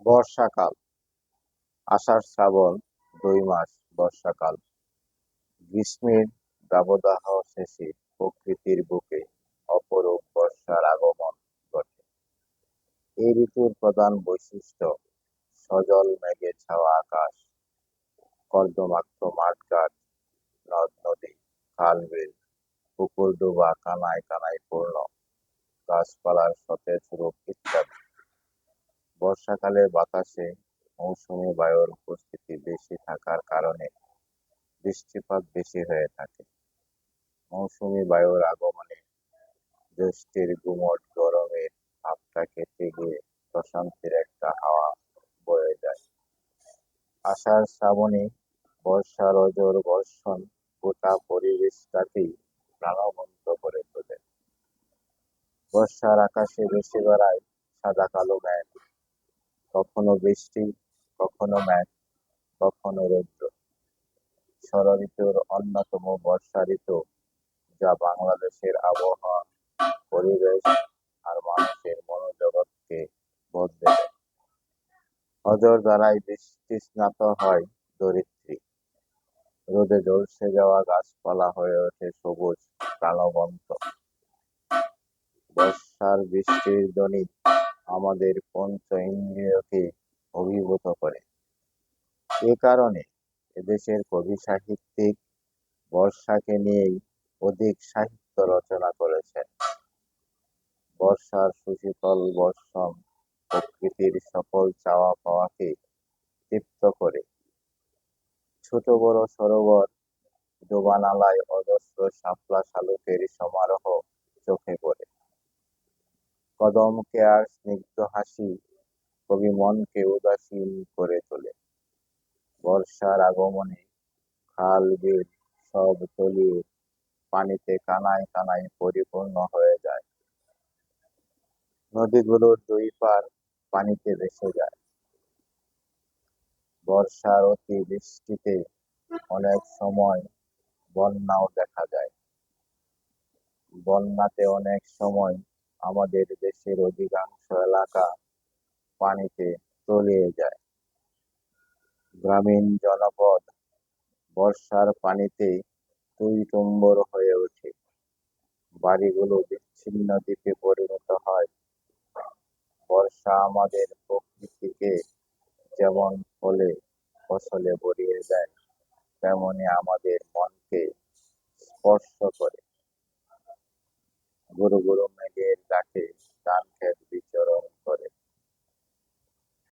বর্ষাকাল। আষাঢ় শ্রাবণ ২ মাস বর্ষাকাল। গ্রীষ্মের দাবদাহ শেষে প্রকৃতির বুকে অপরূপ বর্ষার আগমন ঘটে। এই ঋতুর প্রধান বৈশিষ্ট্য সজল মেঘে ছাওয়া আকাশ, কর্দমাক্ত মাঠঘাট, নদ নদী, খাল বিল, পুকুর ডোবা কানায় কানায় পূর্ণ, গাছপালার সতেজ রূপ ইত্যাদি। বর্ষাকালে বাতাসে মৌসুমী বায়ুর উপস্থিতি বেশি থাকার কারণে বৃষ্টিপাত বেশি হয়ে থাকে। মৌসুমী বায়ুর আগমনে জ্যৈষ্ঠের গুমোট গরমের ভাবটা কেটে গিয়ে প্রশান্তির একটা হাওয়া বয়ে যায়। আষাঢ় শ্রাবণে বর্ষার অজর বর্ষণ গোটা পরিবেশটাকেই প্রাণবন্ত করে তোলে। বর্ষার আকাশে ভেসে বেড়ায় সাদা কালো মেঘ, কখনো বৃষ্টি, কখনো মেঘ, কখনো রৌদ্র। ষড়ঋতুর অন্যতম বর্ষা ঋতু, যা বাংলাদেশের আবহাওয়া, পরিবেশ আর মানুষের মনোজগৎকে বদলে দেয়। অঝোর ধারায় বৃষ্টি স্নাত হয় ধরিত্রী, রোদে ঝলসে যাওয়া গাছপালা হয়ে ওঠে সবুজ প্রাণবন্ত। বর্ষার বৃষ্টির ধ্বনি আমাদের পঞ্চ ইন্দ্রিয়কে অভিভূত করে। এ কারণে এদেশের কবি সাহিত্যিক বর্ষাকে নিয়েই অধিক সাহিত্য রচনা করেছেন। বর্ষার সুশীতল বর্ষণ প্রকৃতির সকল চাওয়া পাওয়াকে তৃপ্ত করে। ছোট বড় সরোবর, ডোবানালায় অজস্র শাপলা শালুকের সমারোহ চোখে পড়ে। কদম কেয়ার স্নিগ্ধ হাসি কবি মনকে উদাসীন করে তোলে। বর্ষার আগমনে খাল বিল সব তলিয়ে পানিতে কানায় কানায় পরিপূর্ণ হয়ে যায়। নদীগুলোর দুই পার পানিতে ভেসে যায়। বর্ষার অতি বৃষ্টিতে অনেক সময় বন্যাও দেখা যায়। বন্যাতে অনেক সময় আমাদের দেশের অধিকাংশ এলাকা পানিতে তলিয়ে যায়। গ্রামীণ জনপদ বর্ষার পানিতে টইটুম্বর হয়ে ওঠে। বাড়িগুলো বিচ্ছিন্ন দ্বীপে পরিণত হয়। বর্ষা আমাদের প্রকৃতিকে যেমন ফলে ফসলে ভরিয়ে দেয়, তেমনি আমাদের মনকে স্পর্শ করে। গুরু গুরু মেঘের ডাকে ধান ক্ষেত বিচরণ করে।